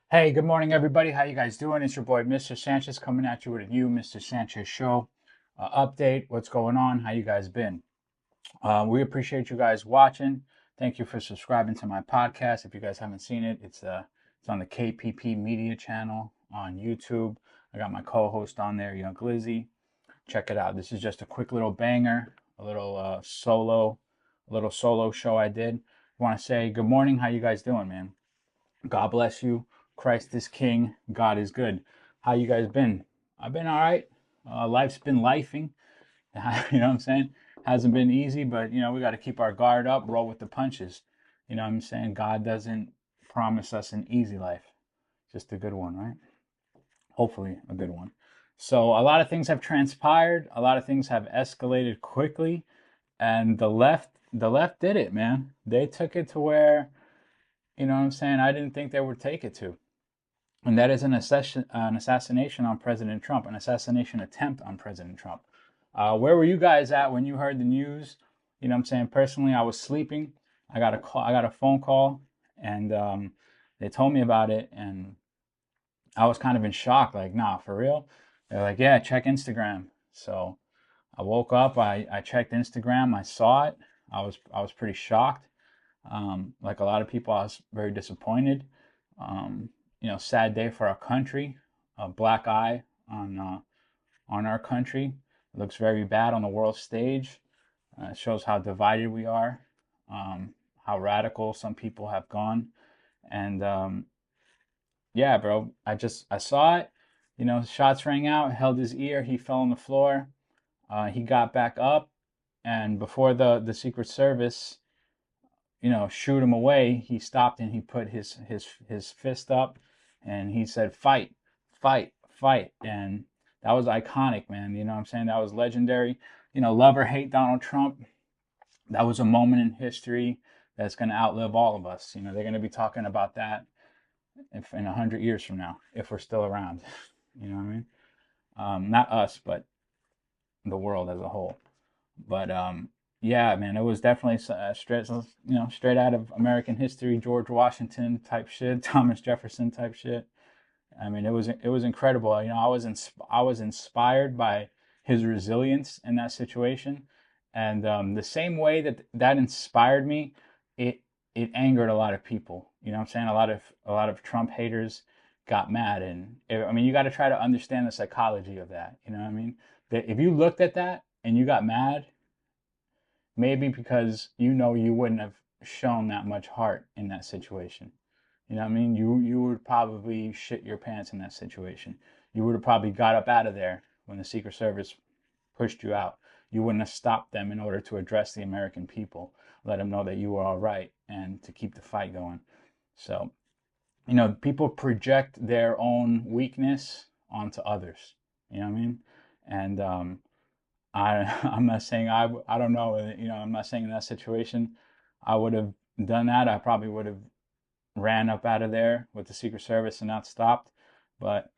Hey, good morning, everybody. How you guys doing? It's your boy, Mr. Sanchez, coming at you with a new Mr. Sanchez show update. What's going on? How you guys been? We appreciate you guys watching. Thank you for subscribing to my podcast. If you guys haven't seen it, it's on the KPP Media channel on YouTube. I got my co-host on there, Young Glizzy. Check it out. This is just a quick little banger, a little solo show I did. I want to say good morning. How you guys doing, man? God bless you. Christ is King. God is good. How you guys been? I've been all right. Life's been lifing. You know what I'm saying? Hasn't been easy, but we got to keep our guard up, roll with the punches. You know what I'm saying? God doesn't promise us an easy life, just a good one, right? Hopefully, a good one. So a lot of things have transpired. A lot of things have escalated quickly, and the left did it, man. They took it to where what I'm saying, I didn't think they would take it to. And that is an assassination on President Trump, an assassination attempt on President Trump. Where were you guys at when you heard the news? You know what I'm saying? Personally, I was sleeping. I got a phone call, and they told me about it, and I was kind of in shock. Like, nah, for real? They're like, yeah, check Instagram. So I woke up. I checked Instagram. I saw it. I was pretty shocked. Like a lot of people, I was very disappointed. Um, Sad day for our country. A black eye on our country. It looks very bad on the world stage. It shows how divided we are, how radical some people have gone, and yeah, bro. I saw it. Shots rang out. Held his ear. He fell on the floor. He got back up, and before the Secret Service shoot him away, he stopped and he put his fist up and he said, fight, fight, fight. And that was iconic, man. You know what I'm saying? That was legendary. Love or hate Donald Trump, that was a moment in history that's going to outlive all of us. They're going to be talking about that if in 100 years from now, if we're still around. You know what I mean? Not us, but the world as a whole. But yeah, man, it was definitely straight out of American history, George Washington type shit, Thomas Jefferson type shit. I mean, it was incredible. I was inspired by his resilience in that situation, and the same way that that inspired me, it it angered a lot of people. You know what I'm saying? A lot of Trump haters got mad, and I mean, you got to try to understand the psychology of that. You know what I mean? That if you looked at that and you got mad, maybe because you wouldn't have shown that much heart in that situation. You know what I mean? You would probably shit your pants in that situation. You would have probably got up out of there when the Secret Service pushed you out. You wouldn't have stopped them in order to address the American people, let them know that you were all right, and to keep the fight going. So, people project their own weakness onto others. You know what I mean? And I'm not saying I don't know. I'm not saying in that situation I would have done that. I probably would have ran up out of there with the Secret Service and not stopped. But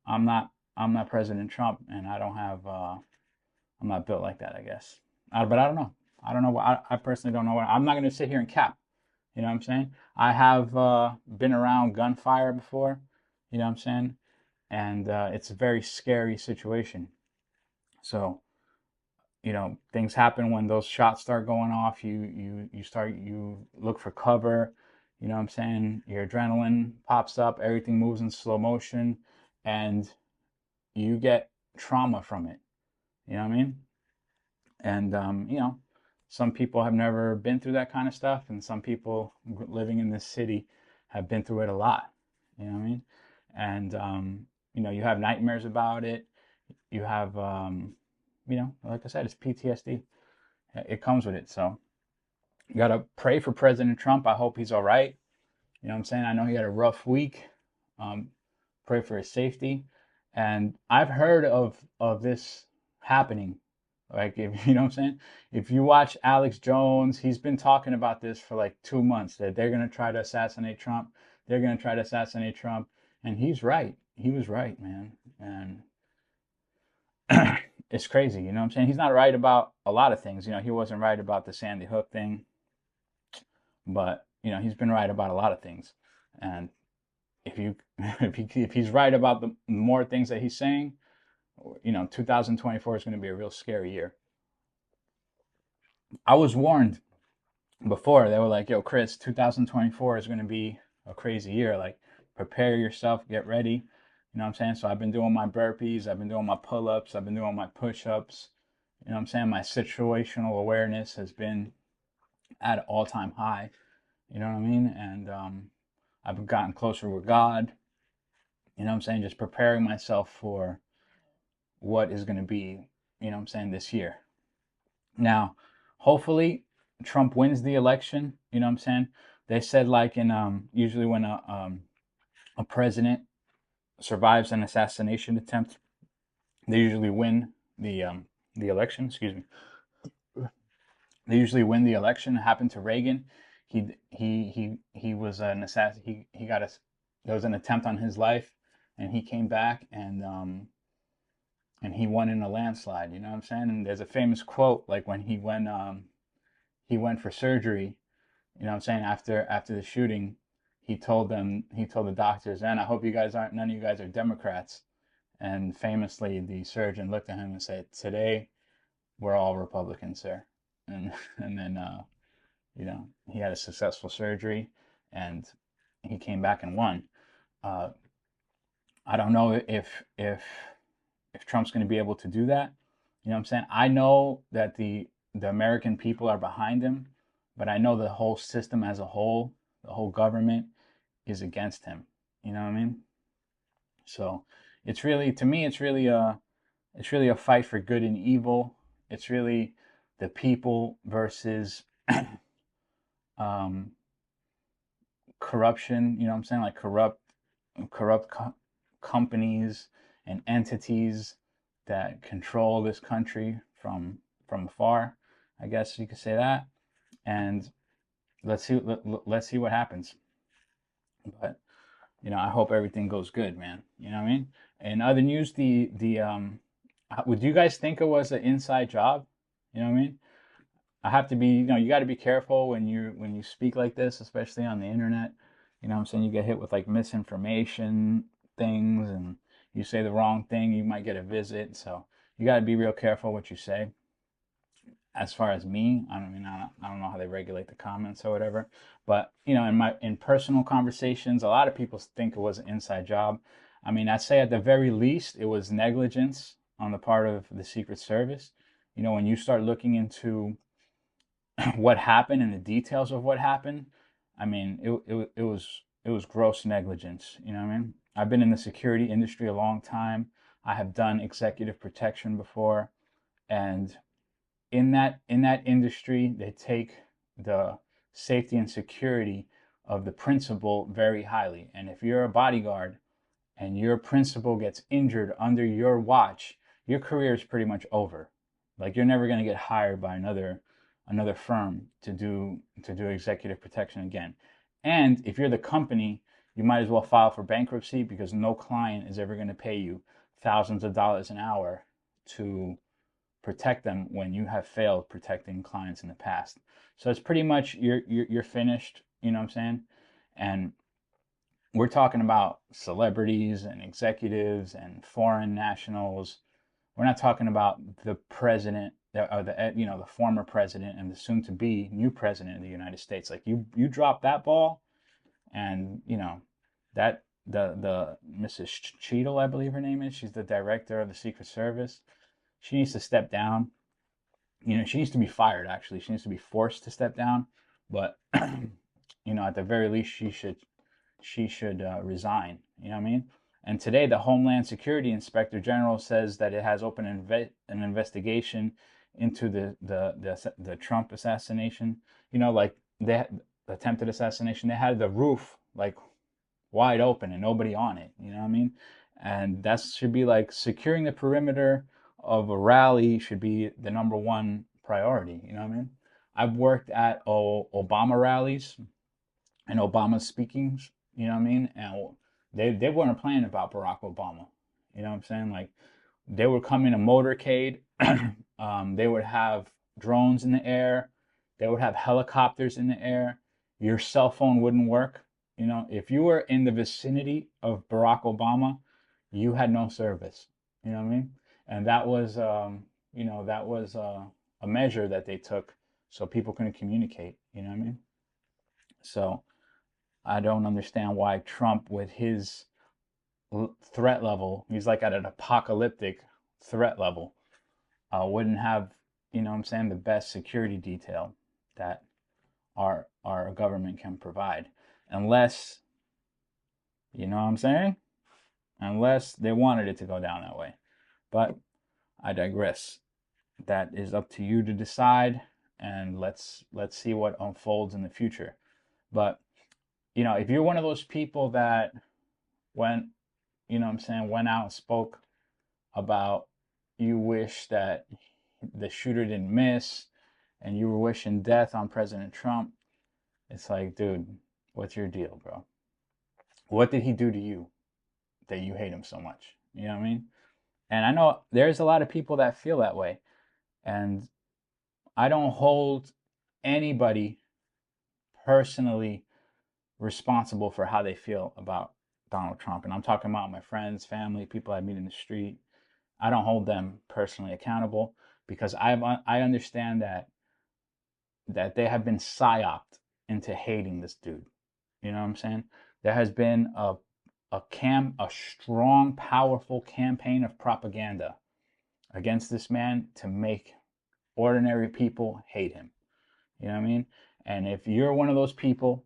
I'm not President Trump, and I don't have I'm not built like that, I guess. But I don't know. I don't know what I personally don't know what I'm not going to sit here and cap. You know what I'm saying? I have been around gunfire before. You know what I'm saying? And it's a very scary situation. So things happen when those shots start going off. You look for cover. You know what I'm saying? Your adrenaline pops up. Everything moves in slow motion, and you get trauma from it. You know what I mean? And some people have never been through that kind of stuff, and some people living in this city have been through it a lot. You know what I mean? And you have nightmares about it. You have like I said, it's PTSD. It comes with it. So you gotta pray for President Trump. I hope he's all right. You know what I'm saying? I know he had a rough week. Um, Pray for his safety. And I've heard of this happening. Like, if you know what I'm saying, if you watch Alex Jones, he's been talking about this for like 2 months, that they're gonna try to assassinate Trump. They're gonna try to assassinate Trump, and he's right. He was right, man. And it's crazy. You know what I'm saying? He's not right about a lot of things. He wasn't right about the Sandy Hook thing, but he's been right about a lot of things. And if you if he's right about the more things that he's saying, 2024 is going to be a real scary year. I was warned before. They were like, "Yo, Chris, 2024 is going to be a crazy year. Like, prepare yourself, get ready." You know what I'm saying? So I've been doing my burpees, I've been doing my pull-ups, I've been doing my push-ups. You know what I'm saying? My situational awareness has been at an all-time high. You know what I mean? And I've gotten closer with God. You know what I'm saying? Just preparing myself for what is going to be, you know what I'm saying, this year. Now, hopefully, Trump wins the election. You know what I'm saying? They said, like, in usually when a president survives an assassination attempt, they usually win the election. Excuse me. They usually win the election. It happened to Reagan. He was an assassin. He got a There was an attempt on his life, and he came back and he won in a landslide. You know what I'm saying? And there's a famous quote, like when he went for surgery. You know what I'm saying? After the shooting, he told the doctors, "And I hope none of you guys are Democrats." And famously, the surgeon looked at him and said, "Today, we're all Republicans, sir." And and then he had a successful surgery, and he came back and won. Uh, I don't know if Trump's going to be able to do that. You know what I'm saying? I know that the American people are behind him, but I know the whole system as a whole, the whole government is against him. You know what I mean? So it's really, to me, it's really a fight for good and evil. It's really the people versus um, corruption. You know what I'm saying? Like corrupt companies and entities that control this country from afar. I guess you could say that. And let's see what happens. But I hope everything goes good, man. You know what I mean? In other news, would you guys think it was an inside job? You know what I mean? I have to be, you got to be careful when you speak like this, especially on the internet. You know what I'm saying? You get hit with like misinformation things, and you say the wrong thing, you might get a visit. So you got to be real careful what you say. As far as me, I don't know how they regulate the comments or whatever, but in personal conversations, a lot of people think it was an inside job. I mean, I'd say at the very least it was negligence on the part of the Secret Service. When you start looking into what happened and the details of what happened, I mean, it was gross negligence. You know what I mean? I've been in the security industry a long time. I have done executive protection before, and in that industry, they take the safety and security of the principal very highly. And if you're a bodyguard and your principal gets injured under your watch, your career is pretty much over. Like, you're never going to get hired by another firm to do executive protection again. And if you're the company, you might as well file for bankruptcy, because no client is ever going to pay you thousands of dollars an hour to protect them when you have failed protecting clients in the past. So it's pretty much you're finished, you know what I'm saying? And we're talking about celebrities and executives and foreign nationals. We're not talking about the president or the former president and the soon to be new president of the United States. Like, you drop that ball, and that the Mrs. Cheadle, I believe her name is. She's the director of the Secret Service. She needs to step down. She needs to be fired, actually. She needs to be forced to step down. But, at the very least, she should resign. You know what I mean? And today, the Homeland Security Inspector General says that it has opened an investigation into the Trump assassination. Like, the attempted assassination. They had the roof, like, wide open and nobody on it. You know what I mean? And that should be like securing the perimeter of a rally should be the number one priority. You know what I mean? I've worked at Obama rallies and Obama speakings. You know what I mean? And they weren't playing about Barack Obama. You know what I'm saying? Like, they would come in a motorcade. They would have drones in the air. They would have helicopters in the air. Your cell phone wouldn't work. You know, if you were in the vicinity of Barack Obama, you had no service. You know what I mean? And that was, that was a measure that they took so people couldn't communicate. You know what I mean? So I don't understand why Trump, with his threat level, he's like at an apocalyptic threat level, wouldn't have, what I'm saying, the best security detail that our government can provide, unless, you know what I'm saying, unless they wanted it to go down that way. But I digress. That is up to you to decide, and let's see what unfolds in the future. But if you're one of those people that went, what I'm saying, went out and spoke about, you wish that the shooter didn't miss, and you were wishing death on President Trump, it's like, dude, what's your deal, bro? What did he do to you that you hate him so much? You know what I mean? And I know there's a lot of people that feel that way. And I don't hold anybody personally responsible for how they feel about Donald Trump. And I'm talking about my friends, family, people I meet in the street. I don't hold them personally accountable because I understand that they have been psyoped into hating this dude. You know what I'm saying? There has been a strong, powerful campaign of propaganda against this man to make ordinary people hate him. You know what I mean? And if you're one of those people,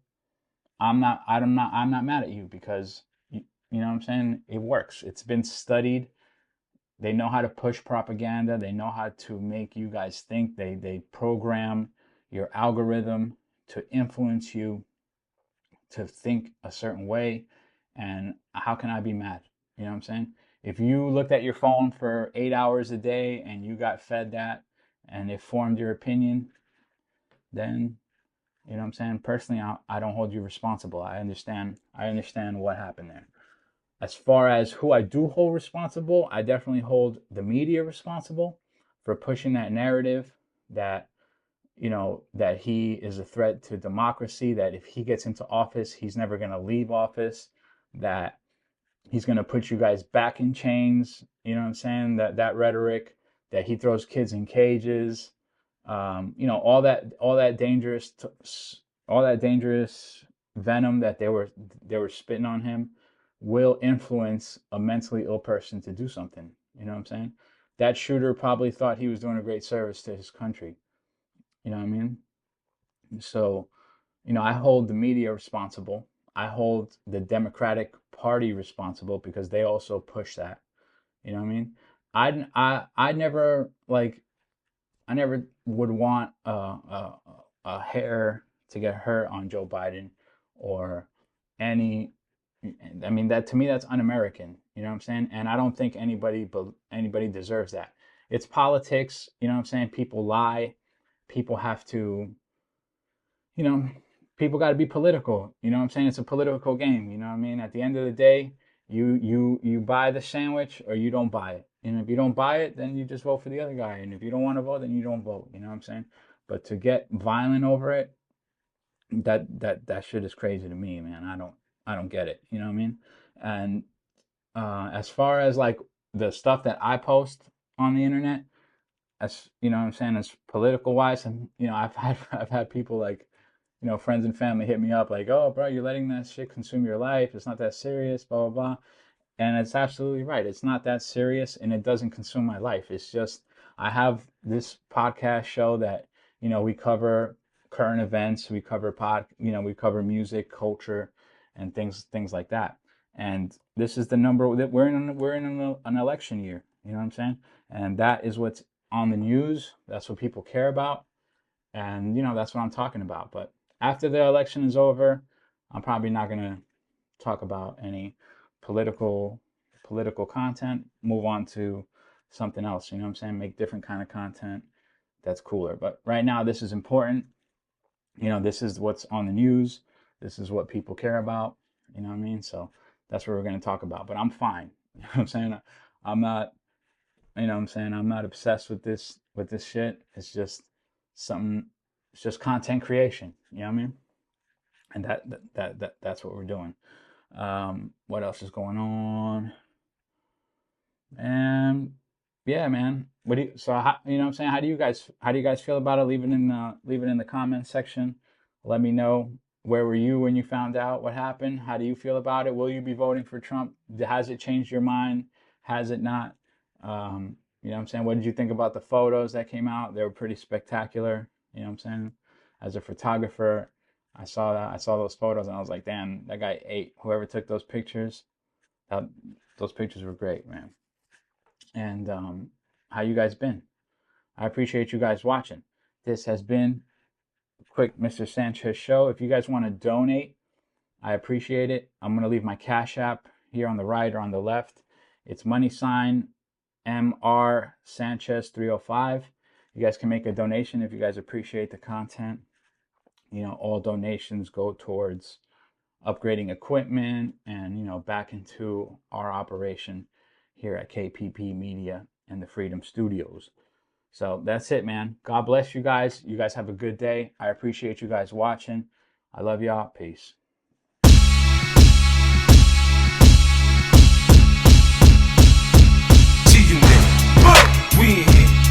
I'm not mad at you because you know what I'm saying? It works. It's been studied. They know how to push propaganda. They know how to make you guys think. They program your algorithm to influence you to think a certain way. And how can I be mad? You know what I'm saying? If you looked at your phone for 8 hours a day and you got fed that and it formed your opinion, then you know what I'm saying? Personally, I don't hold you responsible. I understand what happened there. As far as who I do hold responsible, I definitely hold the media responsible for pushing that narrative that that he is a threat to democracy, that if he gets into office, he's never going to leave office, that he's going to put you guys back in chains. You know what I'm saying? That rhetoric, that he throws kids in cages, all that dangerous venom that they were spitting on him will influence a mentally ill person to do something. You know what I'm saying? That shooter probably thought he was doing a great service to his country. You know what I mean? So, I hold the media responsible. I hold the Democratic Party responsible because they also push that. You know what I mean? I never like I never would want a hair to get hurt on Joe Biden or any. I mean, that to me, that's un-American. You know what I'm saying? And I don't think anybody deserves that. It's politics. You know what I'm saying? People lie. People have to, you know, people got to be political. You know what I'm saying? It's a political game. You know what I mean? At the end of the day, you buy the sandwich or you don't buy it. And if you don't buy it, then you just vote for the other guy. And if you don't want to vote, then you don't vote. You know what I'm saying? But to get violent over it, that shit is crazy to me, man. I don't get it. You know what I mean? And as far as like the stuff that I post on the internet, as you know what I'm saying, as political wise, and I've had people like, friends and family hit me up like, oh, bro, you're letting that shit consume your life. It's not that serious, blah, blah, blah. And it's absolutely right. It's not that serious and it doesn't consume my life. It's just, I have this podcast show that, we cover current events, we cover music, culture, and things like that. And this is the number that we're in an election year. You know what I'm saying? And that is what's on the news. That's what people care about. And, that's what I'm talking about. But after the election is over, I'm probably not going to talk about any political political content. Move on to something else. You know what I'm saying? Make different kind of content that's cooler. But right now, this is important. This is what's on the news. This is what people care about. You know what I mean? So that's what we're going to talk about. But I'm fine. You know what I'm saying? I'm not. You know what I'm saying? I'm not obsessed with this shit. It's just something. It's just content creation. You know what I mean? And that's what we're doing. What else is going on? And yeah, man. What do you, so how, you know what I'm saying? How do you guys feel about it? Leave it in the comments section. Let me know, where were you when you found out what happened? How do you feel about it? Will you be voting for Trump? Has it changed your mind? Has it not? You know what I'm saying? What did you think about the photos that came out? They were pretty spectacular. You know what I'm saying? As a photographer, I saw those photos and I was like, damn, that guy ate. Whoever took those pictures, that, those pictures were great, man. And how you guys been? I appreciate you guys watching. This has been a quick Mr. Sanchez show. If you guys want to donate, I appreciate it. I'm going to leave my Cash App here on the right or on the left. It's $MR Sanchez 305. You guys can make a donation if you guys appreciate the content. You know, all donations go towards upgrading equipment and, you know, back into our operation here at KPP Media and the Freedom Studios. So that's it, man. God bless you guys. You guys have a good day. I appreciate you guys watching. I love y'all. Peace.